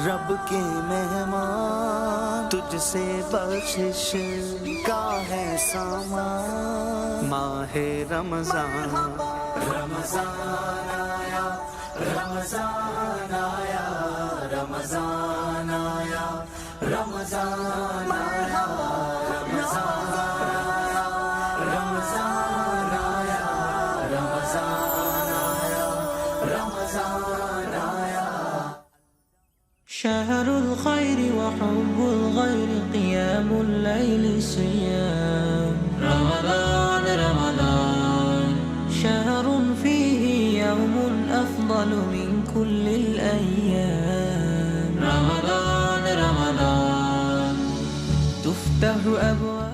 रब के मेहमान तुझसे बख्शिश का है सामान। माहे रमजान रमजान आया, रमजान आया, रमजान आया, रमजान आया, रमजान आया, रमजान आया, रमजान आया, रमजान आया। شهر الخير وحب الغير قيام الليل صيام رمضان رمضان شهر فيه يوم أفضل من كل الأيام رمضان رمضان تفتح أبواب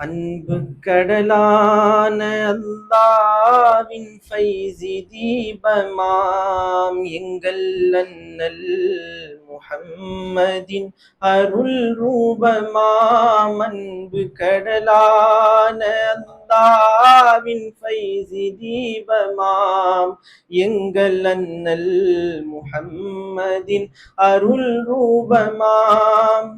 அன்பு கடலான அல்லாவின் ஃபைஸி தீபமாம் எங்கள் அண்ணல் முஹம்மதின் அருள் ரூபமாம். அன்பு கடலான அல்லாவின் ஃபைஸி தீபமாம் எங்கள் அண்ணல் முஹம்மதின் அருள் ரூபமாம்.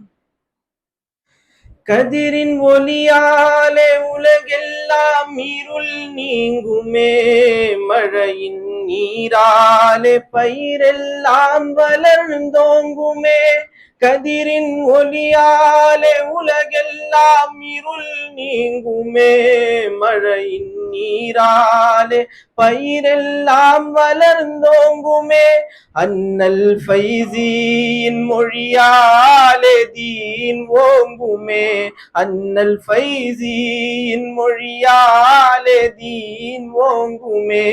கதிரின் ஒளியாலே உலகெல்லாம் இருள் நீங்குமே, மழையின் நீராலே பயிரெல்லாம் வளர்ந்தோங்குமே. கதிரின் ஒளியாலே உலகெல்லாம் இருள் நீங்குமே, மழையின் நீராலே பயிரெல்லாம் வளர்ந்தோங்குமே. அன்னல் ஃபைஸியின் மொழியாலே தீன் ஓங்குமே, அன்னல் ஃபைஸியின் மொழியாலே தீன் ஓங்குமே.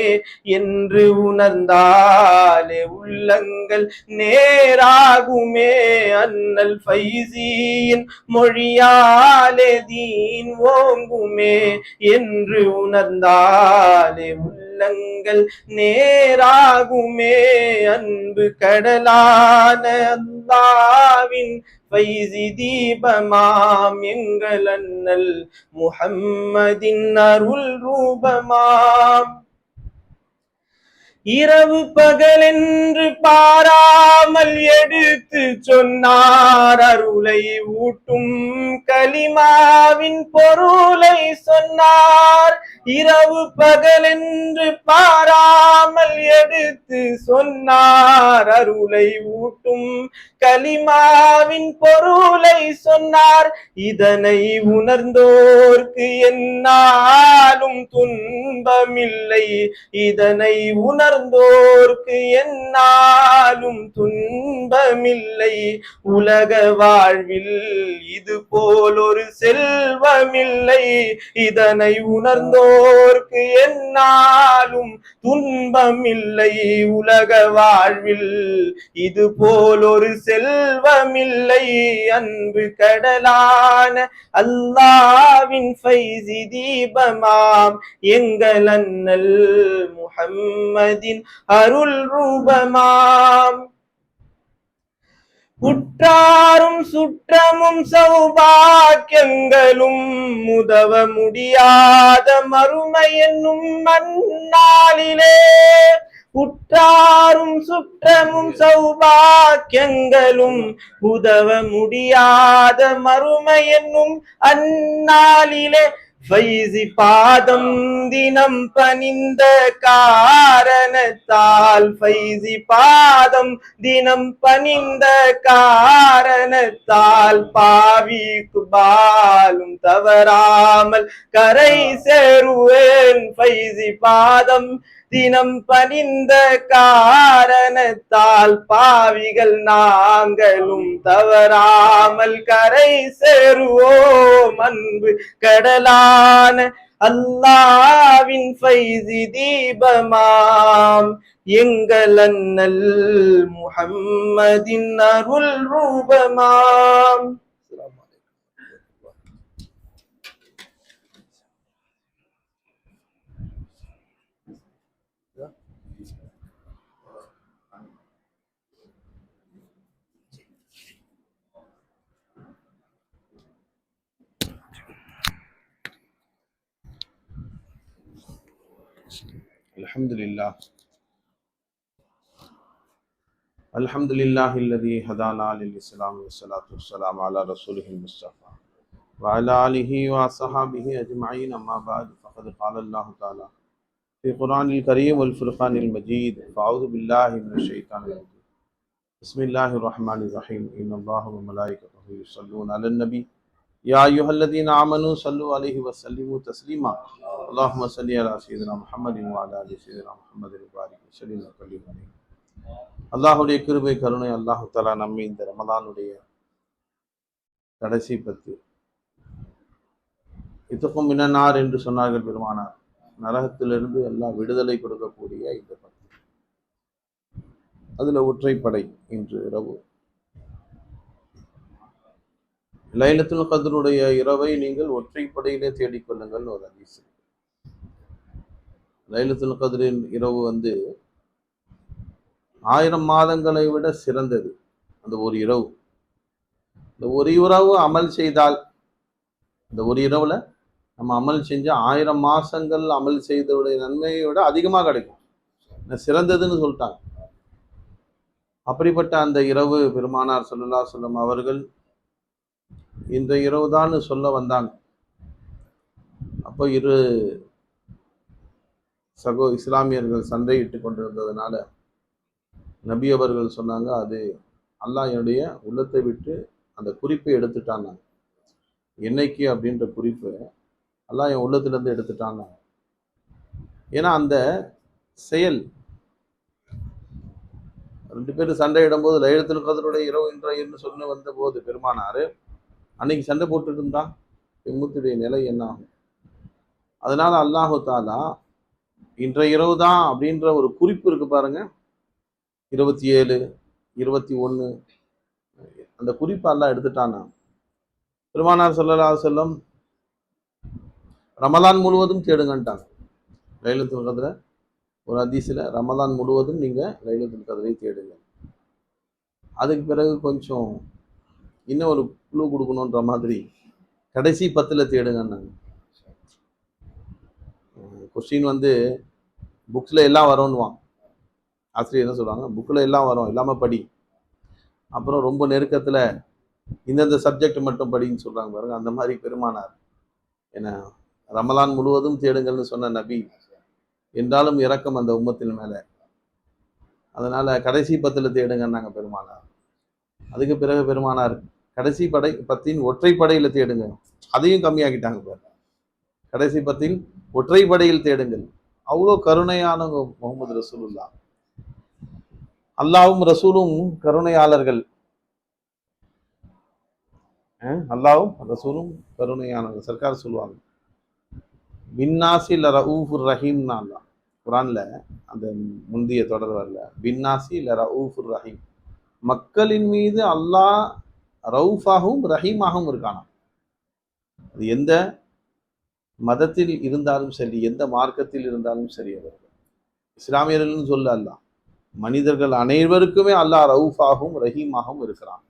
என்று உணர்ந்தாலே உள்ளங்கள் நேராகுமே, அன்னல் ஃபைஸியின் மொழியாலே தீன் ஓங்குமே. என்று உணர்ந்தாலே உள்ளங்கள் நேராகுமே. அன்பு கடலான அல்லாவின் ஃபைஸி தீபமாம் எங்கள் அண்ணல் முஹம்மதின் அருள் ரூபமாம். இரவு பகலென்று பாராமல் எடுத்து சொன்னார், அருளை ஊட்டும் கலிமாவின் பொருளை சொன்னார். இரவு பகலென்று பாராமல் எடுத்து சொன்னார், அருளை ஊட்டும் கலிமாவின் பொருளை சொன்னார். இதனை உணர்ந்தோர்க்கு என்னாலும் துன்பமில்லை, இதனை உணர்ந்தோர்க்கு என்னாலும் துன்பமில்லை. உலக வாழ்வில் இது போல் ஒரு செல்வமில்லை, இதனை உணர்ந்தோர்க்கு என்னாலும் துன்பமில்லை. உலக வாழ்வில் இது போல் ஒரு செல்வமில்லை. அன்பு கடலான அல்லாவின் ஃபைஸி தீபமாம் எங்கள் அண்ணல் முஹம்மதின் அருள் ரூபமாம். உற்றாரும் சுற்றமும் சௌபாக்கியங்களும் உதவ முடியாத மறுமை என்னும் அந்நாளிலே, உற்றாரும் சுற்றமும் சௌபாக்கியங்களும் உதவ முடியாத மறுமை என்னும் அந்நாளிலே, ஃபைஸி பாதம் தினம் பணிந்த காரணத்தால், ஃபைஸி பாதம் தினம் பணிந்த காரணத்தால், பாவிக்கு பாலும் தவறாமல் கரை சேருவேன். ஃபைஸி பாதம் தினம் பணிந்த காரணத்தால், பாவிகள் நாங்களும் தவறாமல் கரை சேருவோம். அன்பு கடலான அல்லாவின் ஃபைஸி தீபமாம் எங்கள் அண்ணல் முஹம்மதின் அருள் ரூபமாம். الحمد لله الحمد لله الذي هدانا للإسلام والصلاة والسلام على رسوله المصطفى وعلى آله وصحبه أجمعين أما بعد فقد قال الله تعالى في القرآن الكريم والفرقان المجيد فأعوذ بالله من الشيطان الرجيم بسم الله الرحمن الرحيم إن الله وملائكته يصلون على النبي يا أيها الذين آمنوا صلوا عليه وسلموا تسليما اللهم صل على سيدنا محمد وعلى آل سيدنا محمد وبارك وسلم عليه. அல்லாஹுடைய கிருபை கருணை அல்லாஹு தஆலா நம்மை இந்த ரமலானுடைய கடைசி 10 இதுக்கும் மினனார் என்று சொன்னார்கள் பெருமானார். நரகத்திலிருந்து எல்லாம் விடுதலை கொடுக்கக்கூடிய இந்த 10 அதுல ஒற்றைப்படை இன்று இரவு லைலத்துல் கத்ருடைய இரவை நீங்கள் ஒற்றைப்படையிலே தேடிக்கொள்ளுங்கள் ஒரு ஹதீஸ். லைலத்துல் கத்ரின் இரவு 1000 மாதங்களை விட சிறந்தது. அந்த ஒரு இரவு, இந்த ஒரு இரவு அமல் செய்தால், இந்த ஒரு இரவுல நம்ம அமல் செஞ்சா 1000 மாசங்கள் அமல் செய்தவுடைய நன்மையை விட அதிகமாக கிடைக்கும். சிறந்ததுன்னு சொல்லிட்டாங்க. அப்படிப்பட்ட அந்த இரவு பெருமானார் ஸல்லல்லாஹு அலைஹி வஸல்லம் அவர்கள் இந்த இரவு தான் சொல்ல வந்தாங்க. அப்போ இரு இஸ்லாமியர்கள் சண்டையிட்டு கொண்டிருந்ததுனால நபி அவர்கள் சொன்னாங்க, அது அல்லாஹ் என்னுடைய உள்ளத்தை விட்டு அந்த குறிப்பை எடுத்துட்டாங்க. என்னைக்கு அப்படின்ற குறிப்பை அல்லாஹ் என் உள்ளத்திலிருந்து எடுத்துட்டாங்க. ஏன்னா அந்த செயல் 2 பேரும் சண்டையிடும் போது லைலத்துல் கத்ருடைய இரவு என்று சொன்ன வந்த போது பெருமானாரு அன்னைக்கு சண்டை போட்டுட்டு இருந்தா உம்மத்துடைய நிலை என்ன ஆகும்? அதனால அல்லாஹு தாலா இன்றைய இரவு தான் அப்படின்ற ஒரு குறிப்பு இருக்கு பாருங்க, 27, 21 அந்த குறிப்பை அல்லாஹ் எடுத்துட்டானா. பெருமானார் ஸல்லல்லாஹு அலைஹி வஸல்லம் ரமலான் முழுவதும் தேடுங்கன்ட்டாங்க. லைலத்துல் கத்ர ஒரு ஹதீஸ்ல ரமலான் முழுவதும் நீங்க லைலத்துல் கத்ரை தேடுங்க. அதுக்கு பிறகு கொஞ்சம் இன்னும் ஒரு குழு கொடுக்கணுன்ற மாதிரி கடைசி 10ல தேடுங்கன்னாங்க. கொஸ்டின் புக்ஸ்ல எல்லாம் வரும்னுவான் ஆசிரியர். என்ன சொல்றாங்க, புக்கில் எல்லாம் வரும், எல்லாமே படி. அப்புறம் ரொம்ப நெருக்கத்தில் இந்தந்த சப்ஜெக்ட் மட்டும் படின்னு சொல்றாங்க பாருங்க. அந்த மாதிரி பெருமானார் ஏன்னா ரமலான் முழுவதும் தேடுங்கள்னு சொன்ன நபி என்றாலும் இரக்கம் அந்த உம்மத்தின் மேலே. அதனால கடைசி 10ல தேடுங்கன்னாங்க பெருமானார். அதுக்கு பிறகு பெருமானார் கடைசி 10 ஒற்றைப்படையில தேடுங்க, அதையும் கம்மியாக்கிட்டாங்க பாருங்க. கடைசி 10 ஒற்றைப்படையில் தேடுங்கள். அவ்வளோ கருணையானவங்க முகமது ரசூலுல்லாஹ். அல்லாவும் ரசூலும் கருணையாளர்கள். அல்லாவும் ரசூலும் கருணையானவர்கள். சர்க்கார் சொல்லுவாங்க, பின்னாசி லரஊஃபுர் ரஹீம்னா அல்லாஹ் குரான்ல அந்த முந்திய தொடர் வரல, பின்னாசி லரஊஃபுர் ரஹீம். மக்களின் மீது அல்லாஹ் ரவுஃபாகவும் ரஹீமாகவும் இருக்கானா. அது எந்த மதத்தில் இருந்தாலும் சரி, எந்த மார்க்கத்தில் இருந்தாலும் சரி, அவர்கள் இஸ்லாமியர்கள்னு சொல்ல அல்லாஹ் மனிதர்கள் அனைவருக்குமே அல்லாஹ் ரவுஃபாகவும் ரஹீமாகவும் இருக்கிறான்.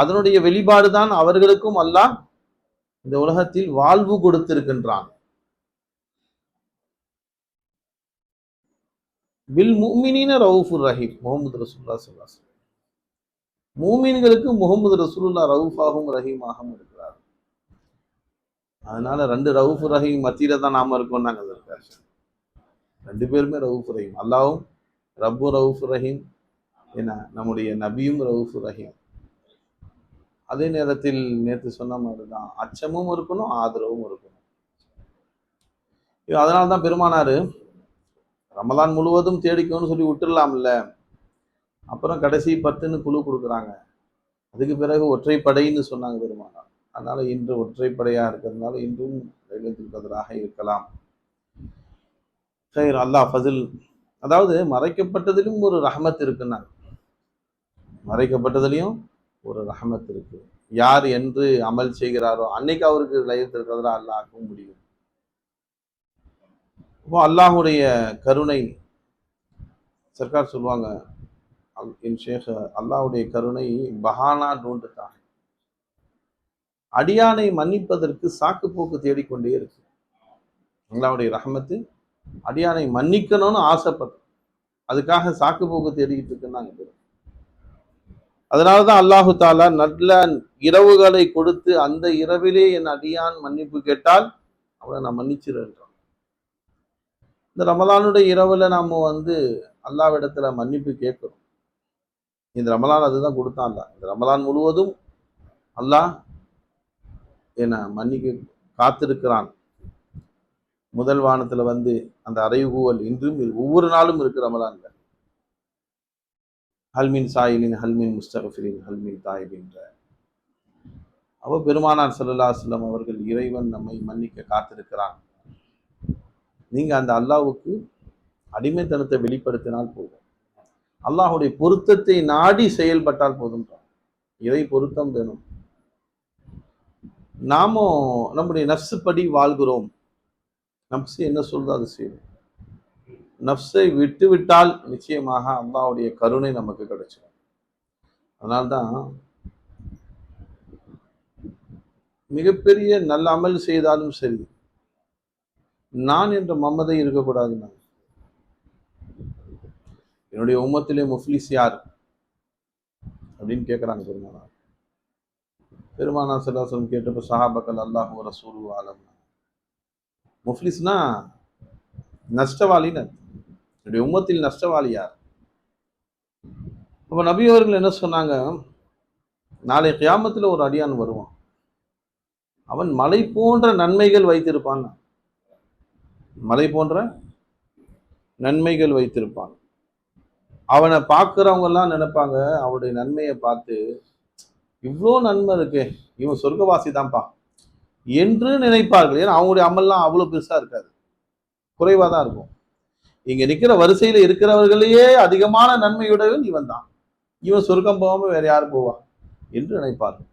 அதனுடைய வெளிப்பாடு தான் அவர்களுக்கும் அல்லாஹ் இந்த உலகத்தில் வாழ்வு கொடுத்திருக்கின்றான். பில் முஃமினீன ரவுஃபுர் ரஹீம். முஹம்மது ரசூலுல்லாஹ் ஸல்லல்லாஹு அலைஹி வஸல்லம் மூமின்களுக்கு முஹம்மது ரசூலுல்லாஹ் ரவுஃபாகவும் ரஹீமாகவும் இருக்கிறார். அதனால 2 ரவுஃப் ரஹீம் மத்தியில தான் நாம இருக்கோம். நாங்கள் 2 பேருமே ரவுஃப் ரஹீம். அல்லாவும் ரப்பு ரவுஃப் ரஹீம், என்ன நம்முடைய நபியும் ரவுஃப் ரஹீம். அதே நேரத்தில் நேற்று சொன்ன மாதிரி தான் அச்சமும் இருக்கணும், ஆதரவும் இருக்கணும். அதனால தான் பெருமானாரு ரமலான் முழுவதும் தேடிக்கணும்னு சொல்லி விட்டுடலாம்ல. அப்புறம் கடைசி 10ன்னு குழு கொடுக்குறாங்க. அதுக்கு பிறகு ஒற்றைப்படைன்னு சொன்னாங்க பெருமானார். அதனால இன்று ஒற்றைப்படையா இருக்கிறதுனால இன்றும் லைலத்துல் கத்ராக இருக்கலாம். சரி, அல்லாஹ் ஃபஸில். அதாவது மறைக்கப்பட்டதிலும் ஒரு ரஹமத் இருக்குன்னாங்க. மறைக்கப்பட்டதுலையும் ஒரு ரஹமத் இருக்கு. யார் என்று அமல் செய்கிறாரோ அன்னைக்கு அவருக்கு லைலத்துல் கத்ரா அல்லாஹ்வும் முடியும். இப்போ அல்லாஹுடைய கருணை, சர்க்கார் சொல்லுவாங்க, என் ஷேக், அல்லாஹுடைய கருணை பஹானா டூண்டுதான், அடியானை மன்னிப்பதற்கு சாக்கு போக்கு தேடிக்கொண்டே இருக்கு. அல்லாஹ்வுடைய ரஹமத்து அடியானை மன்னிக்கணும்னு ஆசைப்படுற, அதுக்காக சாக்கு போக்கு தேடிக்கிட்டு இருக்குன்னாங்க. அதனாலதான் அல்லாஹு தாலா நல்ல இரவுகளை கொடுத்து அந்த இரவிலே என் அடியான் மன்னிப்பு கேட்டால் அவனை நான் மன்னிச்சிருன்றான். இந்த ரமலானுடைய இரவுல நாம அல்லாஹ்விடத்துல மன்னிப்பு கேட்கிறோம். இந்த ரமலான் அதுதான் கொடுத்தான். இந்த ரமலான் முழுவதும் அல்லாஹ் என்ன மன்னிக்க காத்திருக்கிறான். முதல் வானத்துல அந்த அறைகூவல் இன்றும் ஒவ்வொரு நாளும் இருக்கு ரமலான்ல. ஹல்மின் சாயிலின் ஹல்மின் முஸ்தகஃபிரின் ஹல்மின் தாயிபின்ற பெருமானார் ஸல்லல்லாஹு அலைஹி வஸல்லம் அவர்கள் இறைவன் நம்மை மன்னிக்க காத்திருக்கிறான். நீங்க அந்த அல்லாஹ்வுக்கு அடிமைத்தனத்தை வெளிப்படுத்தினால் போதும், அல்லாஹுடைய பொருத்தத்தை நாடி செயல்பட்டால் போதும். இறை பொருத்தம் வேணும். நாமும் நம்முடைய நஃப்ஸ் படி வாழ்கிறோம். நஃப்ஸ் என்ன சொல்றது அது செய்யும். நஃப்ஸை விட்டு விட்டால் நிச்சயமாக அல்லாஹ்வுடைய கருணை நமக்கு கிடைச்சிடும். அதனால்தான் மிகப்பெரிய நல்ல அமல் செய்தாலும் சரி, நான் என்ற மமதை இருக்கக்கூடாது. என்னுடைய உம்மத்திலே முஃப்லிஸ் யார் அப்படின்னு கேட்குறாங்க பெருமானார். பெருமானார் ஸல்லல்லாஹு அலைஹி வஸல்லம் கேட்டப்ப சஹாபக்கள் அல்லாஹு ரசூலுஹு ஆலம். முஃப்லிஸ்னா நஷ்டவாளின்னு. என்னுடைய உம்மத்தில் நஷ்டவாளி யார்? அப்ப நபி அவர்கள் என்ன சொன்னாங்க, நாளை கியாமத்தில் ஒரு அடியான் வருவான், அவன் மலை போன்ற நன்மைகள் வைத்திருப்பான். மலை போன்ற நன்மைகள் வைத்திருப்பான். அவனை பார்க்கிறவங்க எல்லாம் நினைப்பாங்க, அவனுடைய நன்மையை பார்த்து இவ்வளோ நன்மை இருக்கே, இவன் சொர்க்கவாசி தான்ப்பா என்று நினைப்பார்கள். ஏன்னா அவங்களுடைய அமல்லாம் அவ்வளோ பெருசா இருக்காது, குறைவா தான் இருக்கும். இங்க நிக்கிற வரிசையில இருக்கிறவர்களையே அதிகமான நன்மையுடையவன் இவன் தான், இவன் சொர்க்கம் போகாம வேற யாரும் போவா என்று நினைப்பார்கள்.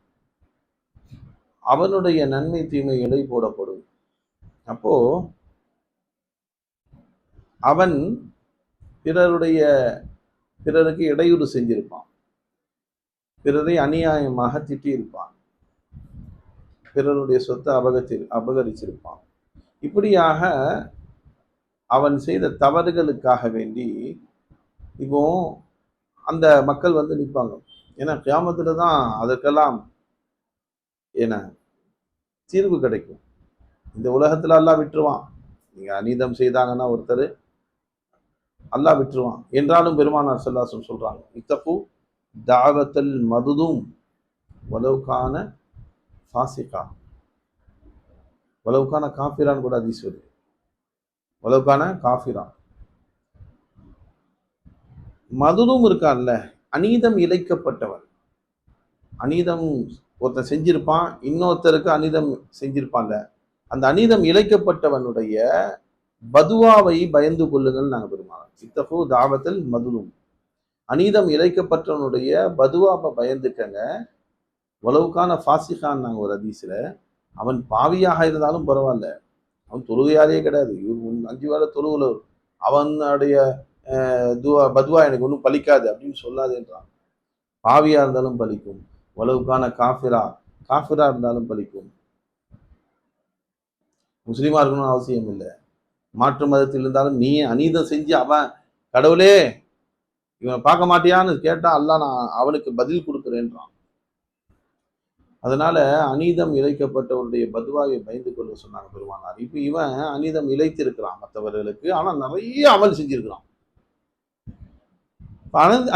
அவனுடைய நன்மை தீமை எடை போடப்படும். அப்போ அவன் பிறருக்கு இடையூறு செஞ்சிருப்பான், பிறரை அநியாயமாக திட்டியிருப்பான், பிறருடைய சொத்தை அபகரிச்சிருப்பான். இப்படியாக அவன் செய்த தவறுகளுக்காக வேண்டி இப்போ அந்த மக்கள் நிற்பாங்க. ஏன்னா கியாமத்துல தான் அதற்கெல்லாம் தீர்வு கிடைக்கும். இந்த உலகத்துல அல்லாஹ் விட்டுருவான். நீங்க அநீதம் செய்தாங்கன்னா ஒருத்தர் அல்லாஹ் விட்டுருவான். என்றாலும் பெருமானார் ஸல்லல்லாஹு அலைஹி வஸல்லம் சொல்றாங்க, இத்தகு தாவத்தல் மதுதும் வலவுகான ஃபாசிகா, வலவுகான காஃபிரான் கூட ஹதீஸ் வருது. வலவுகான காஃபிரா, மதுதும் இருக்கான்ல, அநீதம் இழைக்கப்பட்டவன். அநீதம் ஒருத்தன் செஞ்சிருப்பான், இன்னொருத்தருக்கு அநீதம் செஞ்சிருப்பான்ல, அந்த அநீதம் இழைக்கப்பட்டவனுடைய பதுவாவை பயந்து கொள்ளுங்கள் நாங்கள் பெருமானார். இத்தகு தாவத்தல் மதுலும், அநீதம் இழைக்கப்பட்டவனுடைய பதுவாவை பயந்துக்கங்க. உளவுக்கான ஃபாசிகான் நாங்கள் ஒரு ஹதீஸ்ல, அவன் பாவியாக இருந்தாலும் பரவாயில்ல, அவன் தொழுகையாலே கிடையாது, 5 வேளை தொழுகுல, அவனுடைய பதுவா எனக்கு ஒன்றும் பலிக்காது அப்படின்னு சொல்லாதுன்றான். பாவியா இருந்தாலும் பலிக்கும். உளவுக்கான காஃபிரா இருந்தாலும் பலிக்கும். முஸ்லீமா இருக்கணும்னு அவசியம் இல்லை, மாற்று மதத்தில் இருந்தாலும் நீ அநீதம் செஞ்சு அவன் கடவுளே இவனை பார்க்க மாட்டியான்னு கேட்டா அல்லாஹ் நான் அவனுக்கு பதில் கொடுக்குறேன்றான். அதனால அநீதம் இழைக்கப்பட்டவருடைய பதுவாவை பயந்து கொள்ள சொன்னாங்க பெருமானார். இப்ப இவன் அநீதம் இழைத்திருக்கிறான் மற்றவர்களுக்கு, ஆனா நிறைய அமல் செஞ்சிருக்கிறான்.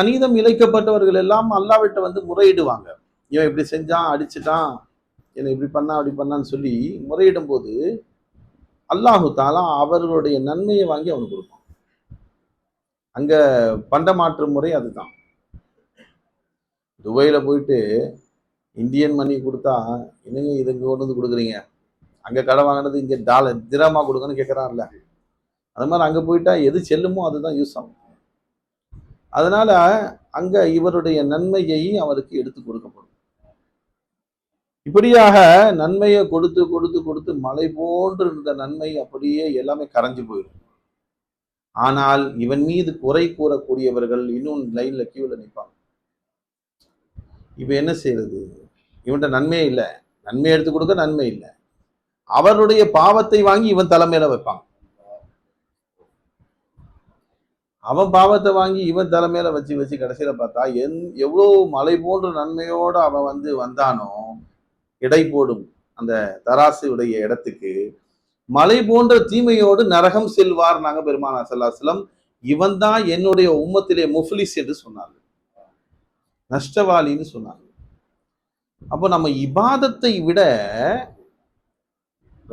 அநீதம் இழைக்கப்பட்டவர்கள் எல்லாம் அல்லாஹ்விட்ட முறையிடுவாங்க. இவன் இப்படி செஞ்சான், அடிச்சுட்டான், என்னை இப்படி பண்ணா அப்படி பண்ணான்னு சொல்லி முறையிடும் போது அல்லாஹு தாலா அவர்களுடைய நன்மையை வாங்கி அவனுக்கு கொடுப்பான். அங்க பண்ட மாற்று முறை அதுதான். துபாயில போயிட்டு இந்தியன் மணி கொடுத்தா என்னங்க இது இங்க கொண்டு வந்து கொடுக்குறீங்க, அங்க கடை வாங்கினது இங்க திரமா கொடுங்கன்னு கேட்கறான்ல, அது மாதிரி அங்க போயிட்டா எது செல்லுமோ அதுதான் யூஸ் ஆகும். அதனால அங்க இவருடைய நன்மையை அவருக்கு எடுத்து கொடுக்கப்படும். இப்படியாக நன்மையை கொடுத்து கொடுத்து கொடுத்து மலை போன்று இருந்த நன்மை அப்படியே எல்லாமே கரைஞ்சு போயிடும். ஆனால் இவன் மீது குறை கூறக்கூடியவர்கள் இன்னும் லைன்ல கியூல நிற்பாங்க. இப்ப என்ன செய்யறது? இவன்கிட்ட நன்மையே இல்லை, நன்மை எடுத்து கொடுக்க நன்மை இல்லை, அவருடைய பாவத்தை வாங்கி இவன் தலைமையில வைப்பாங்க. அவன் பாவத்தை வாங்கி இவன் தலைமையில வச்சு வச்சு கடைசியில பார்த்தா எவ்வளவு மலை போன்ற நன்மையோட அவன் வந்தானோ இடை போடும் அந்த தராசு உடைய இடத்துக்கு மலை போன்ற தீமையோடு நரகம் செல்வார் நாங்க பெருமானா ஸல்லல்லாஹு அலைஹி வஸல்லம். இவன் தான் என்னுடைய உம்மத்திலே முஃப்லிஸ் என்று சொன்னாங்க, நஷ்டவாளின்னு சொன்னாங்க. அப்போ நம்ம இபாதத்தை விட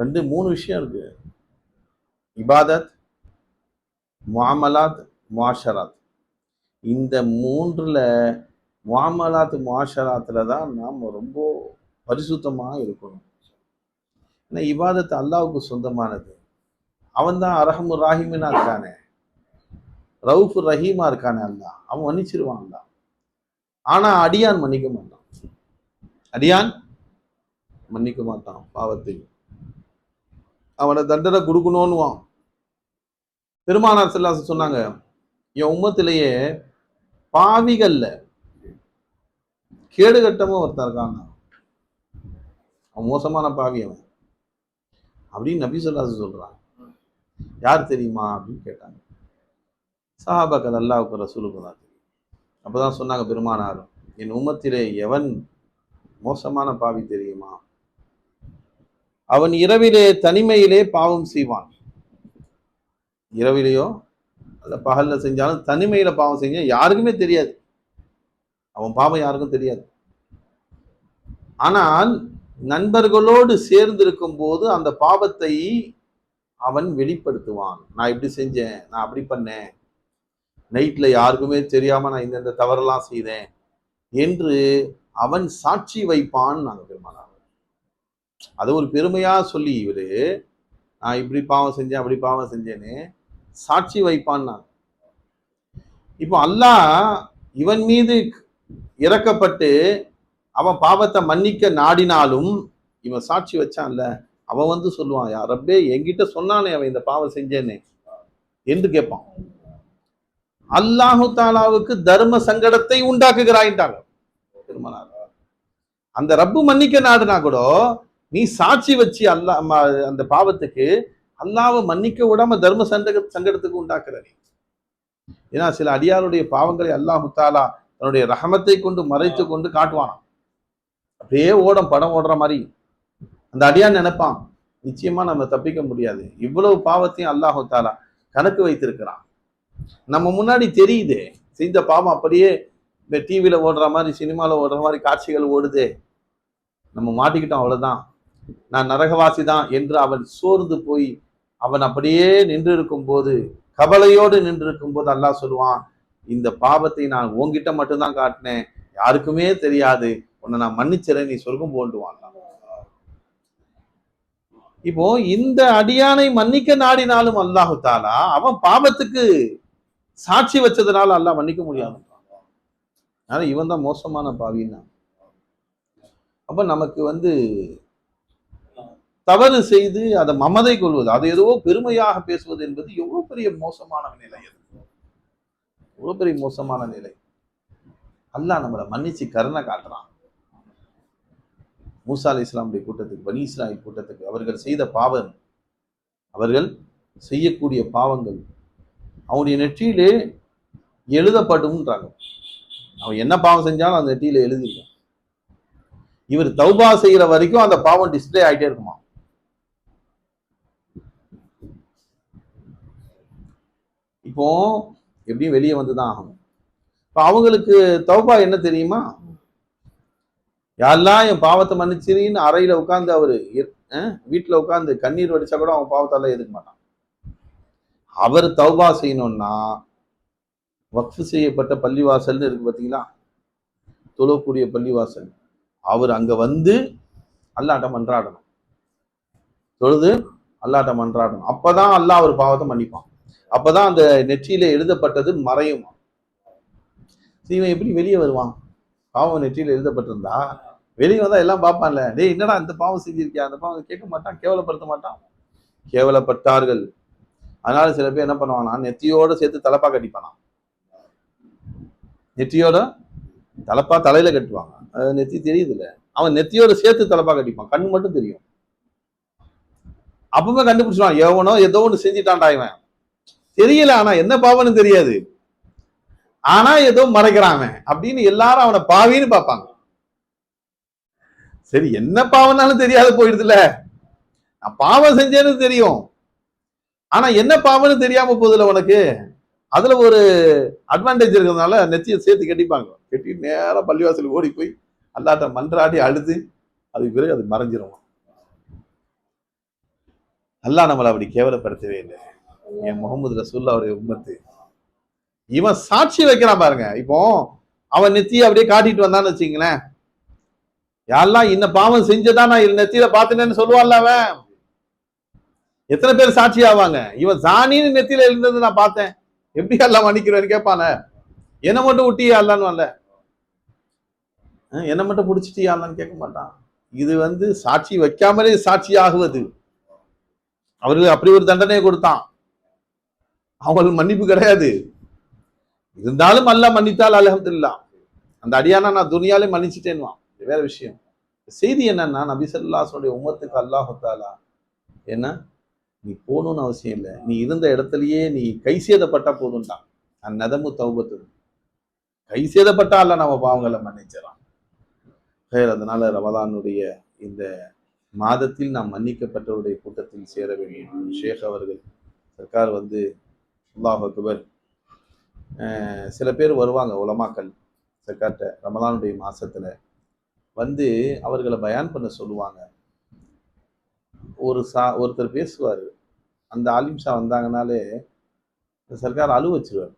2-3 விஷயம் இருக்கு. இபாதத், முஆமலாத், முஆஷராத். இந்த 3ல முஆமலாத் முஆஷராத்துல தான் நாம் ரொம்ப பரிசுத்தமா இருக்கணும். ஏன்னா இபாதத் அல்லாஹ்வுக்கு சொந்தமானது. அவன் தான் அரஹமுர் ராஹிமீனா இருக்கானே, ரவுஃபுர் ரஹீமா இருக்கானே அல்லாஹ். அவன் மன்னிச்சிருவான் அல்லாஹ். ஆனா அடியான் மன்னிக்க மாட்டான். அடியான் மன்னிக்க மாட்டான் பாவத்தை. அவனை தண்டனை கொடுக்கணும்னுவான். பெருமானார் ஸல்லல்லாஹு அலைஹி வஸல்லம் சொன்னாங்க, என் உம்மத்திலேயே பாவிகள்ல கேடுகட்டமும் ஒருத்தன் இருக்காங்க, அவன் மோசமான பாவி அவன் அப்படின்னு நபி ஸல்லல்லாஹு அலைஹி வஸல்லம் சொல்றாங்க. யார் தெரியுமா அப்படின்னு கேட்டாங்க. சஹாபாக்கள் அல்லாஹ்வுக்கு ரசூலுக்கு தான் தெரியும். அப்பதான் சொன்னாங்க பெருமானார், என் உம்மத்திலே எவன் மோசமான பாவி தெரியுமா? அவன் இரவிலே தனிமையிலே பாவம் செய்வான். இரவிலேயோ அல்ல பகல்ல செஞ்சாலும் தனிமையில பாவம் செஞ்சா யாருக்குமே தெரியாது, அவன் பாவம் யாருக்கும் தெரியாது. ஆனால் நண்பர்களோடு சேர்ந்திருக்கும் போது அந்த பாவத்தை அவன் வெளிப்படுத்துவான். நான் இப்படி செஞ்சேன், நான் அப்படி பண்ணேன், நைட்ல யாருக்குமே தெரியாம நான் இந்த தவறெல்லாம் செய்தேன் என்று அவன் சாட்சி வைப்பான். நாங்க பெருமானார் அதை ஒரு பெருமையா சொல்லி, இவரு நான் இப்படி பாவம் செஞ்சேன் அப்படி பாவம் செஞ்சேன்னு சாட்சி வைப்பான். நான் இப்போ அல்லாஹ் இவன் மீது இறக்கப்பட்டு அவன் பாவத்தை மன்னிக்க நாடினாலும் இவன் சாட்சி வச்சான்ல, அவன் சொல்லுவான், யா ரப்பே என்கிட்ட சொன்னானே அவன் இந்த பாவம் செஞ்சேன்னு என்று கேட்பான். அல்லாஹு தாலாவுக்கு தர்ம சங்கடத்தை உண்டாக்குகிறாயின்ட்டாங்க பெருமானார். அந்த ரப்பு மன்னிக்க நாடுனா கூட நீ சாட்சி வச்சு அந்த பாவத்துக்கு அல்லாஹ்வை மன்னிக்க விடாம தர்ம சங்கடத்துக்கு உண்டாக்குற நீ. ஏன்னா சில அடியாருடைய பாவங்களை அல்லாஹு தாலா தன்னுடைய ரஹமத்தை கொண்டு மறைத்து கொண்டு காட்டுவானாம். அப்படியே படம் ஓடுற மாதிரி அந்த அடியான் நினைப்பான், நிச்சயமா நம்ம தப்பிக்க முடியாது, இவ்வளவு பாவத்தையும் அல்லாஹு தாலா கணக்கு வைத்திருக்கிறான், நம்ம முன்னாடி தெரியுது செஞ்ச பாவம் அப்படியே டிவியில ஓடுற மாதிரி சினிமாவில் ஓடுற மாதிரி காட்சிகள் ஓடுது, நம்ம மாட்டிக்கிட்டோம் அவ்வளவுதான், நான் நரகவாசி தான் என்று அவன் சோர்ந்து போய் அவன் அப்படியே நின்று இருக்கும் போது, கவலையோடு நின்று இருக்கும் போது அல்லாஹ் சொல்லுவான், இந்த பாவத்தை நான் உன்கிட்ட மட்டும்தான் காட்டினேன், யாருக்குமே தெரியாது, உன்னை நான் மன்னிச்சிறேன், நீ சொர்க்கம் போண்டுவான். இப்போ இந்த அடியானை மன்னிக்க நாடினாலும் அல்லாஹு தாலா அவன் பாவத்துக்கு சாட்சி வச்சதுனால அல்லாஹ் மன்னிக்க முடியாது. ஆனா இவன் தான் மோசமான பாவின்னா. அப்ப நமக்கு தவறு செய்து அதை மமதை கொள்வது, அதை ஏதோ பெருமையாக பேசுவது என்பது எவ்வளவு பெரிய மோசமான நிலை, எவ்வளவு பெரிய மோசமான நிலை. அல்லாஹ் நம்மளை மன்னிச்சு கருணை காட்டுறான். மூசா அலைஹிஸ்ஸலாமுடைய கூட்டத்துக்கு, பனி இஸ்ராயீல் கூட்டத்துக்கு அவர்கள் செய்த பாவம், அவர்கள் செய்யக்கூடிய பாவங்கள் அவனுடைய நெற்றியிலே எழுதப்படும்ன்றாங்க. அவன் என்ன பாவம் செஞ்சாலும் அந்த நெற்றியில எழுதிருக்கும். இவர் தௌபா செய்யற வரைக்கும் அந்த பாவம் டிஸ்பிளே ஆகிட்டே இருக்குமா. இப்போ எப்படியும் வெளியே வந்துதான் ஆகணும். இப்போ அவங்களுக்கு தௌபா என்ன தெரியுமா, யாரெல்லாம் என் பாவத்தை மன்னிச்சிரின்னு அறையில உட்கார்ந்து அவரு வீட்டுல உட்கார்ந்து கண்ணீர் வடிச்சா கூட அவன் பாவத்தால எதுக்க மாட்டான். அவர் தௌபா செய்யணும்னா வக்ஃப் செய்யப்பட்ட பள்ளிவாசல்னு இருக்கு பார்த்தீங்களா, தொழக்கூடிய பள்ளிவாசல், அவர் அங்க அல்லாட்ட மன்றாடணும், தொழுது அல்லாட்ட மன்றாடணும். அப்பதான் அல்லாஹ் அவர் பாவத்தை மன்னிப்பான். அப்பதான் அந்த நெற்றியில எழுதப்பட்டது மறையுமா. இவன் எப்படி வெளியே வருவான்? பாவம் நெற்றியில எழுதப்பட்டிருந்தா வெளியே வந்தா எல்லாம் பார்ப்பான்ல, டேய் என்னடா இந்த பாவம் செஞ்சிருக்கியா, அந்த பாவம் கேட்க மாட்டான், கேவலப்படுத்த மாட்டான். கேவலப்பட்டார்கள். அதனால சில பேர் என்ன பண்ணுவானா, நெத்தியோட சேர்த்து தலப்பா கட்டிப்பானா, நெத்தியோட தலப்பா தலையில கட்டுவாங்க, நெத்தி தெரியுது இல்ல, அவன் நெத்தியோட சேர்த்து தலப்பா கட்டிப்பான், கண்ணு மட்டும் தெரியும். அப்பவே கண்டுபிடிச்சிருவான், எவனோ ஏதோ ஒன்று செஞ்சிட்டான்டா இவன், தெரியல, ஆனா என்ன பாவம்னு தெரியாது, ஆனா ஏதோ மறைக்கிறான் அப்படின்னு எல்லாரும் அவனை பாவின்னு பார்ப்பாங்க. சரி, என்ன பாவம்னாலும் தெரியாத போயிடுதுல. நான் பாவம் செஞ்சேன்னு தெரியும், ஆனா என்ன பாவம்னு தெரியாம போகுதுல உனக்கு. அதுல ஒரு அட்வான்டேஜ் இருக்கிறதுனால நெத்தியை சேர்த்து கட்டிப்பாங்க. கட்டி நேரம் பள்ளிவாசலுக்கு ஓடி போய் அல்லாட்ட மன்றாடி அழுது அதுக்கு பிறகு அது மறைஞ்சிரும். அல்லாஹ் நம்மளை அப்படி கேவலப்படுத்தவே இல்லை. என் முகமது ரசூலுல்லாஹ்வுடைய உம்மத்து. இவன் சாட்சி வைக்கிறான் பாருங்க. இப்போ அவன் நெத்தியை அப்படியே காட்டிட்டு வந்தான்னு வச்சுங்களேன், யாரெல்லாம் இன்ன பாவம் செஞ்சதா நான் நெத்தியில பாத்துனேன்னு சொல்லுவான்ல அவன். எத்தனை பேர் சாட்சி ஆவாங்க? இவன் ஜானின்னு நெத்தியில இருந்தது நான் பார்த்தேன், எப்படி எல்லாம் மன்னிக்கிறேன்னு கேட்பான. என்ன மட்டும் விட்டியா அல்லான்னு, என்ன மட்டும் பிடிச்சிட்டியா அல்லான்னு கேட்க மாட்டான். இது சாட்சி வைக்காமலே சாட்சி ஆகுவது. அவர்களுக்கு அப்படி ஒரு தண்டனையை கொடுத்தான். அவங்களுக்கு மன்னிப்பு கிடையாது. இருந்தாலும் அல்லாஹ் மன்னித்தால் அல்ஹம்துலில்லாஹ், அந்த அடியானா நான் துனியாலே மன்னிச்சிட்டேன்னுவான், வேற விஷயம். செய்தி என்னன்னா, நபி ஸல்லல்லாஹு அலைஹி வஸல்லம் உம்மத்துக்கு அல்லாஹ் தஆலா என்ன, நீ போகணும்னு அவசியம் இல்லை, நீ இருந்த இடத்துலயே நீ கை சேதப்பட்டா போதும்தான். அந்நதமு தௌபத்து, கை சேதப்பட்டா அல்ல நம்ம பாவங்களை மன்னிச்சிடறான். அதனால ரமலானுடைய இந்த மாதத்தில் நாம் மன்னிக்கப்பட்டவருடைய கூட்டத்தில் சேர வேண்டும். ஷேக் அவர்கள் சர்க்கார் அல்லாஹ் அக்பர், சில பேர் வருவாங்க உலமாக்கள் சர்க்கார்ட்ட ரமலானுடைய மாசத்துல அவர்களை பயான் பண்ண சொல்லுவாங்க. ஒருத்தர் பேசுவார், அந்த ஆலிம்ஷா வந்தாங்கனாலே சர்க்கார் அழு வச்சிருவார்.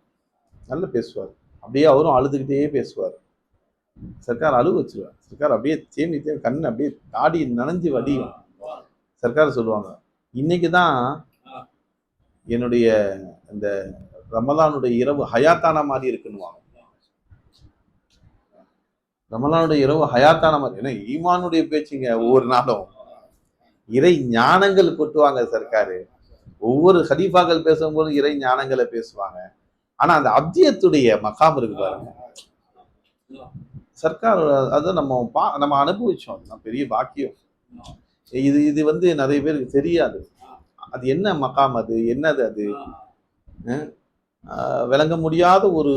நல்லா பேசுவார், அப்படியே அவரும் அழுதுகிட்டே பேசுவார். சர்க்கார் அழு வச்சிருவார். சர்க்கார் அப்படியே தேம்பி கண் அப்படியே தாடி நனைஞ்சு வடியும். சர்க்கார் சொல்லுவாங்க, இன்னைக்கு தான் என்னுடைய அந்த ரமலானுடைய இரவு ஹயாத்தான மாதிரி இருக்குன்னுவாங்க. ரமலானுடைய இரவு ஹயாத்தான மாதிரி, ஏன்னா ஈமானுடைய பேச்சுங்க. ஒவ்வொரு நாளும் இறை ஞானங்கள் கொட்டுவாங்க சர்க்காரு. ஒவ்வொரு ஹலீஃபாக்கள் பேசும்போது இறை ஞானங்களை பேசுவாங்க. ஆனா அந்த அப்தியத்துடைய மகாம் இருக்கு பாருங்க சர்க்கார், அதை நம்ம அனுபவிச்சோம். பெரிய பாக்கியம் இது நிறைய பேருக்கு தெரியாது. அது என்ன மகாம், அது என்னது, அது விளங்க முடியாத ஒரு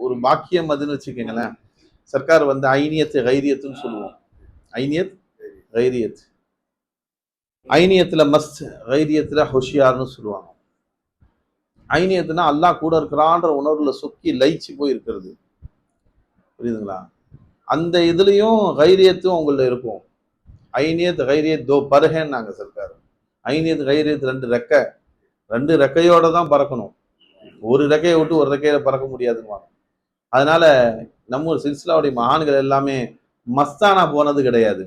ஒரு பாக்கியம் அதுன்னு வச்சுக்கோங்களேன். சர்க்கார் ஐனியத்து கைரியத்துன்னு சொல்லுவோம். ஐனியத் கைரியத், ஐனியத்துல மஸ்த், கைரியத்துல ஹொஷியார்னு சொல்லுவாங்க. ஐனியத்துனா அல்லாஹ் கூட இருக்கிறான்ற உணர்வுல சொக்கி லயிச்சு போய் இருக்கிறது, புரியுதுங்களா? அந்த இதுலயும் கைரியத்தும் உங்கள்ட்ட இருக்கும். ஐனியத் கைரியத் தோ பருகேன்னாங்க சர்க்கார். ஐனியத் கைரியத் ரெண்டு ரெக்கையோட தான் பறக்கணும். ஒரு ரெக்கையை விட்டு ஒரு ரெக்கையில பறக்க முடியாதுன்னு. அதனால நம்ம சில்சிலாவுடைய மகான்கள் எல்லாமே மஸ்தானா போனது கிடையாது,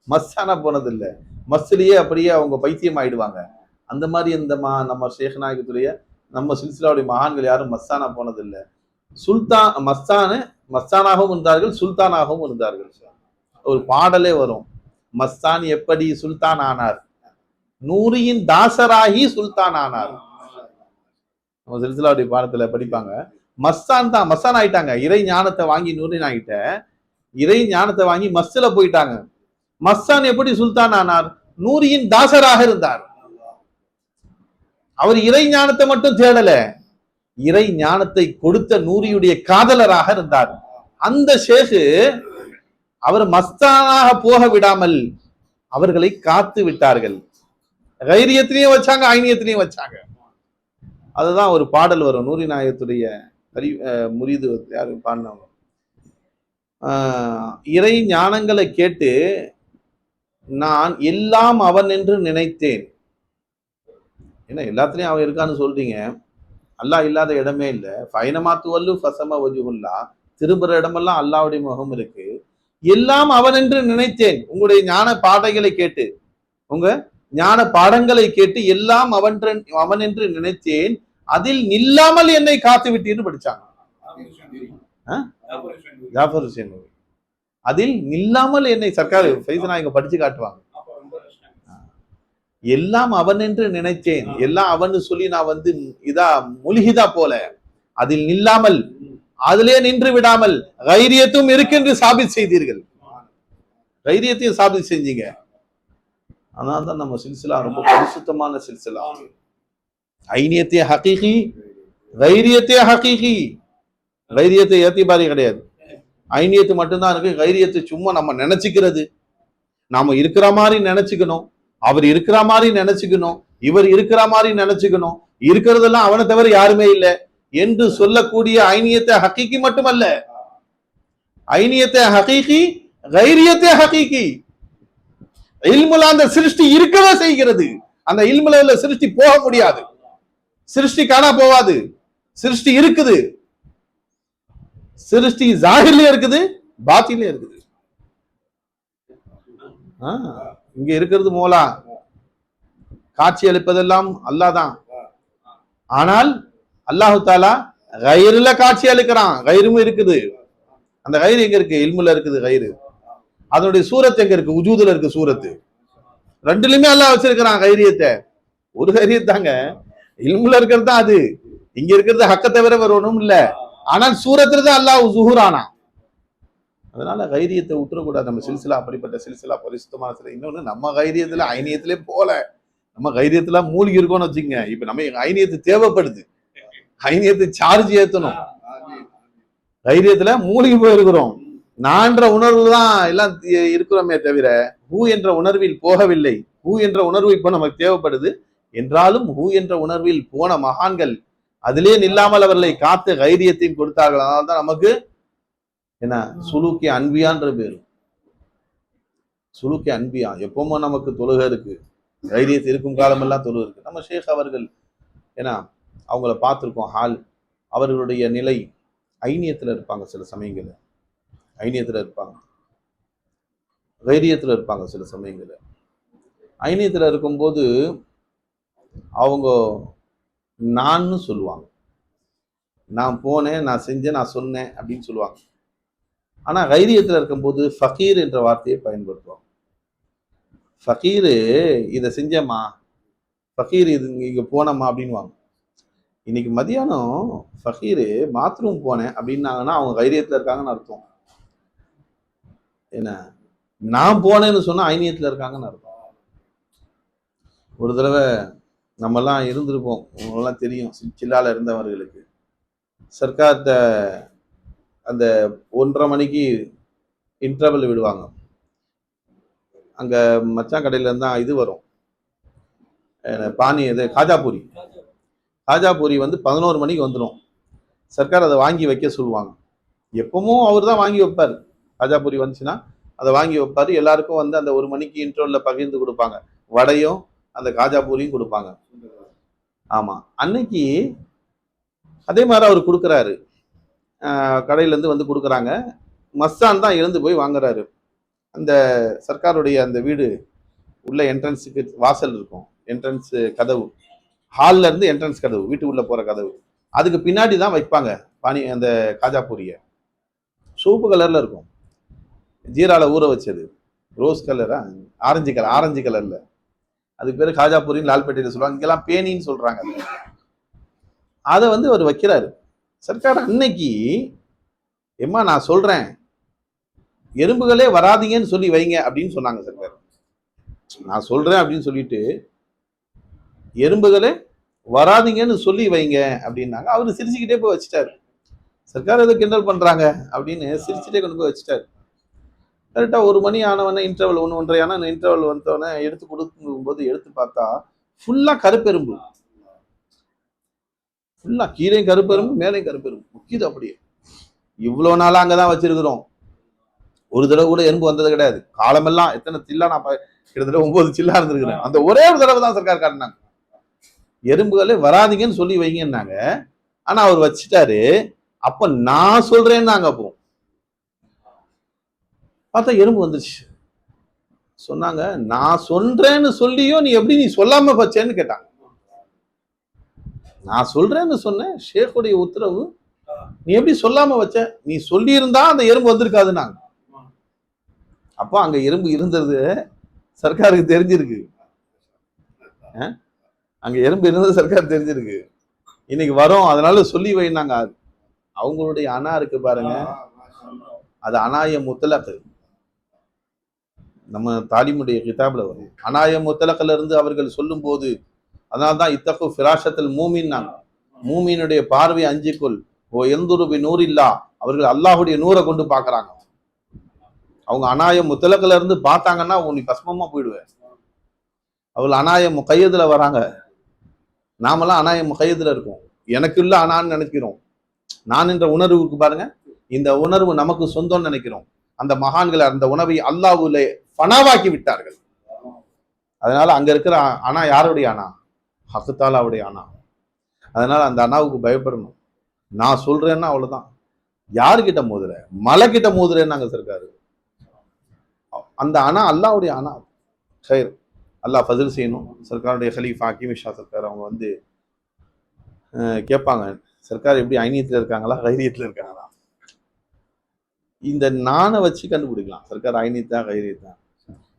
மஸ்தானா போனது இல்லை. மஸ்திலேயே அப்படியே அவங்க பைத்தியம் ஆயிடுவாங்க. அந்த மாதிரி நம்ம ஷேக் நாயகத்துடைய நம்ம சில்சிலாவுடைய மகான்கள் யாரும் மஸ்தானா போனது இல்லை. மஸ்தானாகவும் இருந்தார்கள், சுல்தானாகவும் இருந்தார்கள். ஒரு பாடலே வரும், மஸ்தான் எப்படி சுல்தான் ஆனார், நூரியின் தாசராகி சுல்தான் ஆனார். நம்ம சில்சிலாவுடைய பாடத்துல படிப்பாங்க. மஸ்தான் ஆயிட்டாங்க, இறை ஞானத்தை வாங்கி நூரின் ஆகிட்ட, இறை ஞானத்தை வாங்கி மஸ்ல போயிட்டாங்க. மஸ்தான் எப்படி சுல்தான் ஆனார், நூரியின் தாசராக இருந்தார். அவர் இறை ஞானத்தை மட்டும் தேடல, இறை ஞானத்தை கொடுத்த நூரியுடைய காதலராக இருந்தார். அந்த ஷேகு அவர் மஸ்தானாக போக விடாமல் அவர்களை காத்து விட்டார்கள். கைரியத்திலையும் வச்சாங்க, ஐனியத்திலையும் வச்சாங்க. அதுதான் ஒரு பாடல் வரும், நூரி நாயகத்துடைய முரீது யாரு பாடினவங்க. இறை ஞானங்களை கேட்டு நான் எல்லாம் அவன் என்று நினைத்தேன். ஏன்னா எல்லாத்துலயும் அவன் இருக்கான்னு சொல்றீங்க, அல்லாஹ் இல்லாத இடமே இல்லை. ஃபைனமாத்து வல்லு ஃபசம வஜுல்லா, திரும்புற இடமெல்லாம் அல்லாஹ்வுடைய முகம் இருக்கு. எல்லாம் அவன் என்று நினைத்தேன். உங்களுடைய ஞான பாடங்களை கேட்டு, உங்க ஞான பாடங்களை கேட்டு எல்லாம் அவன் என்று நினைத்தேன், அதில் நில்லாமல் என்னை காத்து விட்டீர்னு படிச்சாங்க ஜாஃபர் ஹுசைன். அதில் நில்லாமல் என்னை சர்க்கார் ஃபைசனாயகம் படிச்சு காட்டுவாங்க. எல்லாம் அவன் என்று நினைத்தேன், எல்லாம் அவன் சொல்லி நான் இதா முலிஹிதா போல, அதில் நில்லாமல் அதிலே நின்று விடாமல் கைரியத்தும் இருக்கு சாபித் செய்தீர்கள். கைரியத்தையும் சாபித் செஞ்சீங்க. அதனால்தான் நம்ம சில்சிலா ரொம்ப பரிசுத்தமான சில்சிலா. ஐனியத்தே ஹகீகி, கைரியத்தே ஹகீகி. கைரியத்தை ஏத்திபாரி கிடையாது, ஐனியத்து மட்டும்தான் இருக்கு. கைரியத்தை சும்மா நம்ம நினைச்சுக்கிறது, நாம இருக்கிற மாதிரி நினைச்சுக்கணும், அவர் இருக்கிற மாதிரி நினைச்சுக்கணும், இவர் இருக்கிற மாதிரி நினைச்சுக்கணும், இருக்கிறதெல்லாம் அவனை தவிர யாருமே இல்லை என்று சொல்லக்கூடிய ஐனியத்தை ஹகீகி மட்டுமல்ல, ஐனியத்தை ஹகீகி, கைரியத்தை ஹகீகி. இல்முல அந்த சிருஷ்டி இருக்கவே செய்கிறது. அந்த இல்முல உள்ள சிருஷ்டி போக முடியாது, சிருஷ்டி காணா போவாது. சிருஷ்டி இருக்குது, சிருஷ்டி ஜாஹிர்லயே இருக்குது, பாத்தின்லயே இருக்குது. இங்க இருக்கிறது மோலா, காட்சி அளிப்பதெல்லாம் அல்லாஹ் தான். ஆனால் அல்லாஹு தாலா கைருல காட்சி அளிக்கிறான், கைரும் இருக்குது. அந்த கைரு எங்க இருக்கு? இல்முல இருக்குது கைரு. அதனுடைய சூரத் எங்க இருக்கு? உஜூதுல இருக்கு சூரத்து. ரெண்டுலயுமே அல்லாஹ் வச்சிருக்கிறான் கைரியத்தை. ஒரு கைரியத்தாங்க இல்முல இருக்கிறது தான் அது, இங்க இருக்கிறது ஹக்க தவிர வேற ஒண்ணும் இல்ல. ஆனால் சூரத்துல தான் அல்லாஹ் zuhur-ஆனா. அதனால கைரியத்தை விட்டுறக்கூடாது. நம்ம சில்சிலா அப்படிப்பட்ட சில்சிலா பரிசுத்தமான சில. இன்னொன்னு நம்ம கைரியத்துல ஐனியத்திலே போல, நம்ம கைரியத்துல மூழ்கி இருக்கோம்னு வச்சுங்க. இப்ப நம்ம ஐனியத்து தேவைப்படுது, ஐனியத்தை சார்ஜ் ஏத்தணும். தைரியத்துல மூழ்கி போயிருக்கிறோம். நான்ற உணர்வு தான் எல்லாம் இருக்கிறோமே தவிர ஹூ என்ற உணர்வில் போகவில்லை. ஹூ என்ற உணர்வு இப்ப நமக்கு தேவைப்படுது என்றாலும் ஹூ என்ற உணர்வில் போன மகான்கள் அதிலே நில்லாமல் அவர்களை காத்து தைரியத்தையும் கொடுத்தார்கள். அதனால்தான் நமக்கு என்ன சுலூக்கி அன்பியான்ற பேரு. சுலூக்கி அன்பியா எப்பவுமே நமக்கு தொழுகை இருக்கு, தைரியத்தை இருக்கும் காலமெல்லாம் தொழுகை இருக்கு. நம்ம ஷேக் அவர்கள் ஏன்னா அவங்கள பார்த்துருக்கோம். ஹால் அவர்களுடைய நிலை ஐனியத்துல இருப்பாங்க, சில சமயங்கள்ல ஐனியத்துல இருப்பாங்க, தைரியத்துல இருப்பாங்க. சில சமயங்கள்ல ஐனியத்துல இருக்கும்போது அவங்க நான்னு சொல்லுவாங்க, நான் போனேன், நான் செஞ்சேன், நான் சொன்னேன் அப்படின்னு சொல்லுவாங்க. ஆனா தைரியத்துல இருக்கும்போது ஃபகீர் என்ற வார்த்தையை பயன்படுத்துவாங்க. ஃபகீரு இதை செஞ்சேம்மா, ஃபகீர் இது இங்க போனம்மா அப்படின்வாங்க. இன்னைக்கு மதியானம் ஃபகீரு பாத்ரூம் போனேன் அப்படின்னாங்கன்னா அவங்க தைரியத்துல இருக்காங்கன்னு அர்த்தம். என்ன நான் போனேன்னு சொன்னா ஐனியத்துல இருக்காங்கன்னு அர்த்தம். ஒரு தடவை நம்ம எல்லாம் இருந்திருப்போம், உங்களெல்லாம் தெரியும், சில்லால இருந்தவர்களுக்கு. சர்க்கார்ட்ட அந்த 1:30 மணிக்கு இன்டர்வல் விடுவாங்க. அங்க மச்சான் கடையில இருந்தா இது வரும், பானி இது காஜாபூரி. காஜாபூரி வந்து 11 மணிக்கு வந்துடும். சர்க்கார் அதை வாங்கி வைக்க சொல்லுவாங்க. எப்பவும் அவர் தான் வாங்கி வைப்பார். காஜாபூரி வந்துச்சுன்னா அதை வாங்கி வைப்பாரு. எல்லாருக்கும் வந்து அந்த 1 மணிக்கு இன்டர்வல்ல பகிர்ந்து கொடுப்பாங்க. வடையும் அந்த காஜாபூரியும் கொடுப்பாங்க. ஆமா, அன்னைக்கு அதே மாதிரி அவர் கொடுக்குறாரு. கடையில இருந்து வந்து கொடுக்குறாங்க. மஸ்தான் தான் எழுந்து போய் வாங்குறாரு. அந்த சர்க்காருடைய அந்த வீடு உள்ள என்ட்ரன்ஸுக்கு வாசல் இருக்கும், என்ட்ரன்ஸ் கதவு, ஹால்ல இருந்து என்ட்ரன்ஸ் கதவு, வீட்டு உள்ள போற கதவு, அதுக்கு பின்னாடி தான் வைப்பாங்க பானி அந்த காஜாபூரிய. சூப்பு கலர்ல இருக்கும், ஜீரால ஊற வச்சது, ரோஸ் கலரா ஆரஞ்சு கலர்ல. அதுக்கு பேரு காஜாபூரின்னு லால்பேட்டையில சொல்லுவாங்க, இங்கெல்லாம் பேனின்னு சொல்றாங்க. அதை வந்து அவர் வைக்கிறாரு. சர்க்கார் அன்னைக்கு எம்மா நான் சொல்றேன் எறும்புகளே வராதீங்கன்னு சொல்லி வைங்க அப்படின்னு சொன்னாங்க. சர்க்கார் நான் சொல்றேன் அப்படின்னு சொல்லிட்டு எறும்புகளே வராதிங்கன்னு சொல்லி வைங்க அப்படின்னாங்க. அவரு சிரிச்சுக்கிட்டே போய் வச்சுட்டாரு. சர்க்கார் எதை கிண்டல் பண்றாங்க அப்படின்னு சிரிச்சுட்டே கொண்டு போய் வச்சுட்டாரு. கரெக்டா 1 மணி ஆனவொடனே இன்டர்வல் 1:30 இன்டர்வல் வந்தோடனே எடுத்து கொடுக்கும்போது எடுத்து பார்த்தா ஃபுல்லா கருப்பெரும்பு, ஃபுல்லா கீழே கருப்பெரும்பு மேலேயும் கருப்பெரும்பு முக்கியது. அப்படியே இவ்வளவு நாளா அங்கதான் வச்சிருக்கிறோம், ஒரு தடவை கூட எறும்பு வந்தது கிடையாது. காலமெல்லாம் எத்தனை சில்லா நான் கிட்டத்தட்ட 9 சில்லா இருந்திருக்கிறேன். அந்த ஒரே ஒரு தடவை தான் சர்க்கார் காட்டினாங்க எறும்புகளே வராதிங்கன்னு சொல்லி வைங்கன்னாங்க. ஆனா அவர் வச்சுட்டாரு. அப்ப நான் சொல்றேன்னாங்க. அப்போ பார்த்தா எறும்பு வந்துருச்சு. சொன்னாங்க நான் சொல்றேன்னு சொல்லியோ நீ எப்படி நீ சொல்லாம வச்சேன்னு கேட்டாங்க. நான் சொல்றேன்னு சொன்னேன், ஷேக்குடைய உத்தரவு, நீ எப்படி சொல்லாம வச்ச? நீ சொல்லி இருந்தா அந்த எறும்பு வந்திருக்காதுன்னாங்க. அப்போ அங்க எறும்பு இருந்தது சர்க்காருக்கு தெரிஞ்சிருக்கு. அங்க எறும்பு இருந்தது சர்க்கார் தெரிஞ்சிருக்கு. இன்னைக்கு வரோம் அதனால சொல்லி வைனாங்க. அவங்களுடைய அணா இருக்கு பாருங்க, அது அனாய முத்தலக்கு. நம்ம தாலிமுடைய கிதாப்ல வரும். அனாய முத்தலக்கில இருந்து அவர்கள் சொல்லும் போது அதனால்தான் இத்தகு ஃபிராஷத்தில் மூமின், மூமியினுடைய பார்வை அஞ்சிக்குள் ஓ எந்துருபி நூறில்லா, அவர்கள் அல்லாஹுடைய நூரை கொண்டு பார்க்கறாங்க. அவங்க அநாயம் முத்தலக்கில இருந்து பார்த்தாங்கன்னா நீ பஸ்மமா போயிடுவேன். அவர்கள் அநாயம் முகையதுல வராங்க, நாமெல்லாம் அநாயம் முகையதுல இருக்கோம். எனக்கு இல்ல அனான்னு நினைக்கிறோம். நான் என்ற உணர்வுக்கு பாருங்க, இந்த உணர்வு நமக்கு சொந்தம்னு நினைக்கிறோம். அந்த மகான்களை அந்த உணவை அல்லாஹ்வுலே ஃபனாவாக்கி விட்டார்கள். அதனால அங்க இருக்கிற அணா யாருடைய அணா? ஹக்குத்தாலாவுடைய அணா. அதனால அந்த அண்ணாவுக்கு பயப்படணும். நான் சொல்றேன்னா அவ்வளவுதான். யாருக்கிட்ட மோதுற? மலை கிட்ட மோதுறேன்னு நாங்க இருக்காரு. அந்த அணா அல்லாவுடைய அணா. சரி, அல்லாஹ் ஃபதில் செய்யணும். சர்க்காருடைய ஹலீஃபா ஹக்கீம் ஷா சர்க்கார் அவங்க வந்து கேட்பாங்க, சர்க்கார் எப்படி ஐனியத்தில் இருக்காங்களா கைரியத்தில் இருக்காங்களா? இந்த நானை வச்சு கண்டுபிடிக்கலாம் சர்க்கார் ஐனியத்தா கைரியத்தா.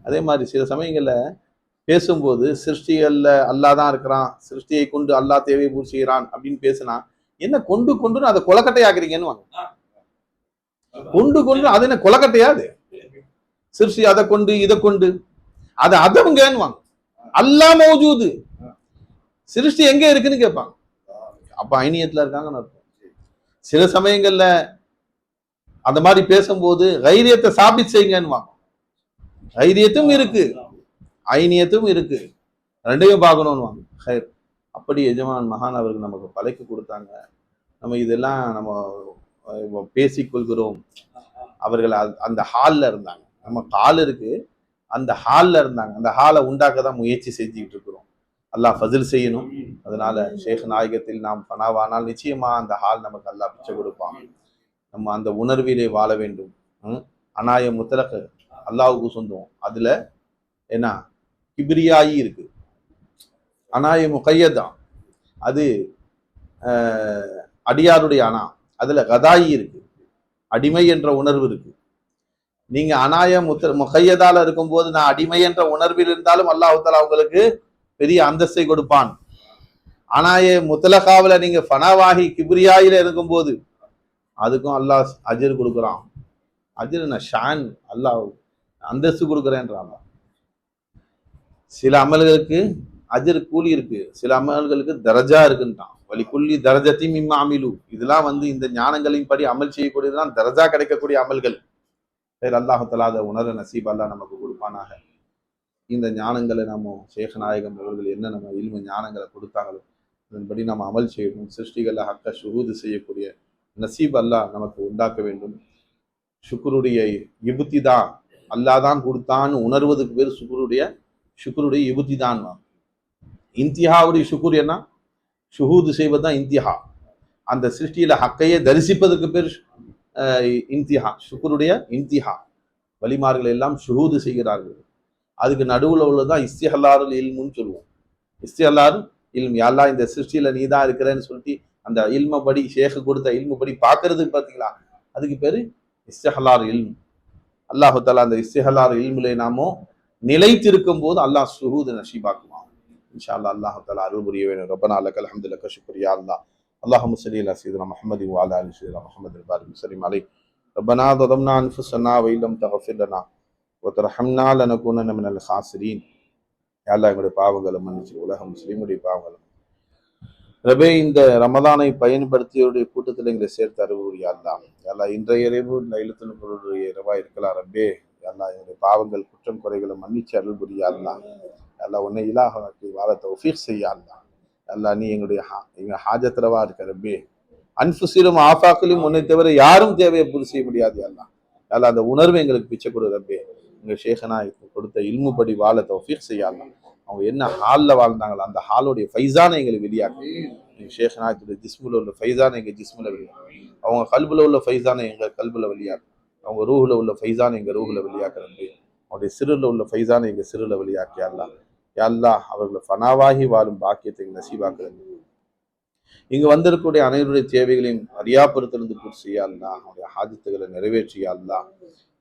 அதே மாதிரி சில சமயங்கள்ல பேசும்போது சிருஷ்டிகள்ல அல்லாஹ் தான் இருக்கிறான், சிருஷ்டியை கொண்டு அல்லாஹ் தேவையை பூர்த்தி செய்கிறான் அப்படின்னு பேசினா என்ன கொண்டுன்னு அதை கொலக்கட்டை ஆக்குறீங்கன்னு வாங்க. கொண்டு அது என்ன கொலக்கட்டையாது? சிருஷ்டி அதை கொண்டு இதை கொண்டு அதை அதவங்கன்னு வாங்க. அல்லாஹ் மௌஜூது, சிருஷ்டி எங்க இருக்குன்னு கேட்பாங்க. அப்ப ஐனியத்துல இருக்காங்கன்னு அர்த்தம். சில சமயங்கள்ல அந்த மாதிரி பேசும்போது கைரியத்தை சாபித் செய்யுங்கன்னு வாங்க. கைரியத்தும் இருக்கு, ஐனியத்தும் இருக்கு, ரெண்டையும் பார்க்கணும்னு வாங்க. அப்படி எஜமான் மகான் அவர்கள் நமக்கு பழக்கி கொடுத்தாங்க. நம்ம இதெல்லாம் நம்ம பேசிக்கொள்கிறோம். அவர்கள் அந்த ஹால்ல இருந்தாங்க, நம்ம கால் இருக்கு, அந்த ஹால்ல இருந்தாங்க. அந்த ஹாலை உண்டாக்க தான் முயற்சி செஞ்சுக்கிட்டு இருக்கிறோம். அல்லாஹ் ஃபசில் செய்யணும். அதனால ஷேக் நாயகத்தில் நாம் பனாவானால் நிச்சயமா அந்த ஹால் நமக்கு அல்லாஹ் பிச்சை கொடுப்பான். நம்ம அந்த உணர்விலே வாழ வேண்டும். அநாய முத்தலக்கு அல்லாஹுக்கு சொந்தம். அதுல என்ன கிபிரியாயி இருக்கு, அநாய முகையதான் அது அடியாருடைய அணா. அதுல கதாயி இருக்கு, அடிமை என்ற உணர்வு இருக்கு. நீங்க அநாய முகையதால இருக்கும்போது நான் அடிமை என்ற உணர்வில் இருந்தாலும் அல்லாஹ் தஆலா உங்களுக்கு பெரிய அந்தஸ்தை கொடுப்பான். அநாய முத்தலகாவில நீங்க ஃபனாவாகி கிபிரியாயில இருக்கும்போது அதுக்கும் அல்லாஹ் அஜர் கொடுக்குறான். அஜர் ஷான், அல்லாஹ் அந்தஸ்து கொடுக்குறேன்றான். சில அமல்களுக்கு அஜர் கூலி இருக்கு, சில அமல்களுக்கு தரஜா இருக்குன்றான். வலிக்குள்ளி தரஜத்தி மிம்மா அமிலு. இதெல்லாம் வந்து இந்த ஞானங்களின் படி அமல் செய்யக்கூடியதுதான் தரஜா கிடைக்கக்கூடிய அமல்கள். அல்லாஹ் தஆலா அதை உணர நசீப் அல்லாஹ் நமக்கு கொடுப்பானாக. இந்த ஞானங்களை நம்ம ஷேக் நாயகம் அவர்கள் என்ன நம்ம இல்மு ஞானங்களை கொடுத்தாங்களோ அதன்படி நம்ம அமல் செய்யணும். சிருஷ்டிகளை ஹக்க ஷுஹூது செய்யக்கூடிய நசீப் அல்லாஹ் நமக்கு உண்டாக்க வேண்டும். ஷுக்குருடைய இபுத்தி தான், அல்லாஹ் தான் கொடுத்தான்னு உணர்வதுக்கு பேர் ஷுக்குருடைய இபுத்தி தான். இந்தியாவுடைய ஷுக்குர் என்ன? ஷுஹூது செய்வது தான் இந்தியா. அந்த சிருஷ்டியில ஹக்கையை தரிசிப்பதற்கு பேர் இந்திஹா, ஷுக்குருடைய இந்திஹா. வலிமார்கள் எல்லாம் ஷுஹூது செய்கிறார்கள். அதுக்கு நடுவுல உள்ளதான் இஸ்திஹலாருல் இல்முன்னு சொல்லுவோம். இஸ்திஹலாருல் இல்ம், யா இந்த சிருஷ்டியில நீ தான் இருக்கிறேன்னு சொல்லிட்டு அந்த இல்ம படி ஷேக்கு கொடுத்த இல்மு படி பார்க்கறதுக்கு பார்த்தீங்களா, அதுக்கு பேரு இஸ்திஹலார் இல்ம். அல்லாஹு தஆலா அந்த இஸ்திஹலார் இல்முலே நாமோ நிலைத்திருக்கும் போது அல்லாஹ் ஷுஹூது நஷீபாக்குவான். இன்ஷா அல்லாஹ் அல்லாஹு தஆலா அருள் புரிய வேண்டும். ரப்பனா லக்கல் ஹம்து லக்க ஷுக்ர் யா அல்லாஹ். اللهم صل على سيدنا محمد وعلى ال سيدنا محمد البارك وسلم عليه. ربنا ظلمنا انفسنا وان لم تغفر لنا وترحمنا لنكونن من الخاسرين. யா அல்லாஹ் எங்களுடைய பாவங்களை மன்னிச்சு உலக முஸ்லிமுடைய பாவங்களை ரபே இந்த ரமதானை பயன்படுத்தியவருடைய கூட்டத்தில் எங்களை சேர்த்து அருள் யா அல்லாஹ். யா அல்லாஹ் இன்றைய இரவு லைலத்துல் கத்ருடைய இரவா இருக்கலாம் ரப்பே. யா அல்லாஹ் எங்களுடைய பாவங்கள் குற்றம் குறைகளை மன்னிச்சு அருள் புரிய யா அல்லாஹ். யா அல்லாஹ் உன்னை இலாஹாக்கி வாழ தௌஃபீக் செய்ய யா அல்லாஹ். அல்லாஹ் நீ எங்க ஹாஜத்ரவா இருக்க ரப்பே. அன்ஃபுஸிலும் ஆஃபாக்கிலும் உன்னை தவிர யாரும் தேவையை பூர்த்தி செய்ய முடியாது அல்லாஹ். அல்லாஹ் அந்த உணர்வு எங்களுக்கு பிச்சை கொடு ரப்பே. எங்க ஷேഖனா கொடுத்த இல்முபடி வாழ தௌஃபீக் செய்ய அல்லாஹ். அவங்க என்ன ஹால்ல வாழ்ந்தாங்களோ அந்த ஹாலுடைய ஃபைசானை எங்களுக்கு வெளியாக்கு. எங்க ஷேഖனா ஜிஸ்முல உள்ள ஃபைசானை எங்க ஜிஸ்முல வெளியாக்கு. அவங்க கல்புல உள்ள ஃபைசானை எங்க கல்புல வெளியாக்கு. அவங்க ரூஹுல உள்ள ஃபைசானை எங்க ரூஹுல வெளியாக்கு ரப்பே. அவருடைய சிறுல உள்ள ஃபைசானை எங்க சிறுல வெளியாக்கி அல்லாஹ். யா அல்லாஹ் அவர்களை ஃபனாவாகி வாழும் பாக்கியத்தை நசீபாக்குறது. இங்கு வந்திருக்கக்கூடிய அனைவருடைய தேவைகளையும் அறியாப்புறத்திலிருந்து பூர்த்தி செய்ய அல்லாஹ். அவருடைய ஹாஜத்துகளை நிறைவேற்றியா அல்லாஹ்.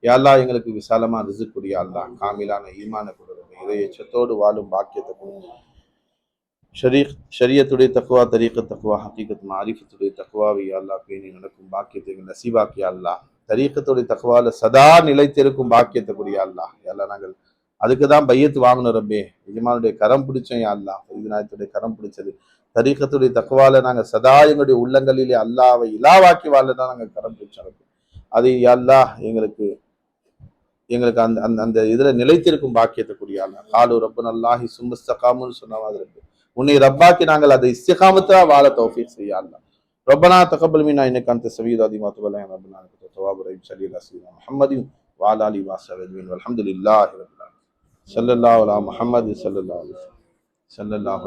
யா அல்லாஹ் எங்களுக்கு விசாலமா ரிஸ்க் புரியா அல்லாஹ். காமிலான ஈமான கொடுங்க. இதை எச்சத்தோடு வாழும் பாக்கியத்தை கொடுங்க. ஷரியத்துடைய தக்குவா, தரீக தக்குவா, ஹக்கீகத் மாரிஃபத்துடைய தக்குவாவை யா அல்லாஹ் பேணி நடக்கும் பாக்கியத்தை நசீபாக்கியா அல்லாஹ். தரீகத்துடைய தக்குவால சதா நிலைத்திருக்கும் பாக்கியத்தை புரியா அல்லாஹ். யா அல்லாஹ் நாங்கள் அதுக்கு தான் பையத்து வாங்கணும் ரப்பே. எஜமானுடைய கரம் பிடிச்சோம் யா அல்லாஹ். இதனாயத்துடைய கரம் பிடிச்சது தரீகத்துடைய தக்வால நாங்க சதா எங்களுடைய உள்ளங்களிலே அல்லாவை இலாவாக்கி வாழ தான் நாங்க கரம் பிடிச்சோம். அது யா அல்லாஹ் எங்களுக்கு அந்த அந்த அந்த இதுல நிலைத்திருக்கும் பாக்கியத்தை கூடிய அல்லா. காலு ரப்பன் அல்லாஹி சும்மஸ்தகாமுன்னு சொன்ன மாதிரி இருக்கு. உன்னை ரப்பாக்கி நாங்கள் அதை இஸ்திகாமத்தா வாழ தௌஃபீக் செய்ய அல்லாஹ். ரப்பனா தகப்பல் மின்னா இன்னக அன்த ஸமீஉல் அலீம் வ துப் அலைனா ரப்பனா இன்னக தவ்வாபுர் ரஹீம். ஸல்லல்லாஹு அலைஹி வஸல்லம் முஹம்மதின் வ அலா ஆலிஹி வ ஸஹ்பிஹி வல்ஹம்துலில்லாஹி ரப்பில் ஆலமீன். ஸல்லல்லாஹு அலா முஹம்மது ஸல்லல்லாஹு அலைஹி வஸல்லம். ஸல்லல்லாஹு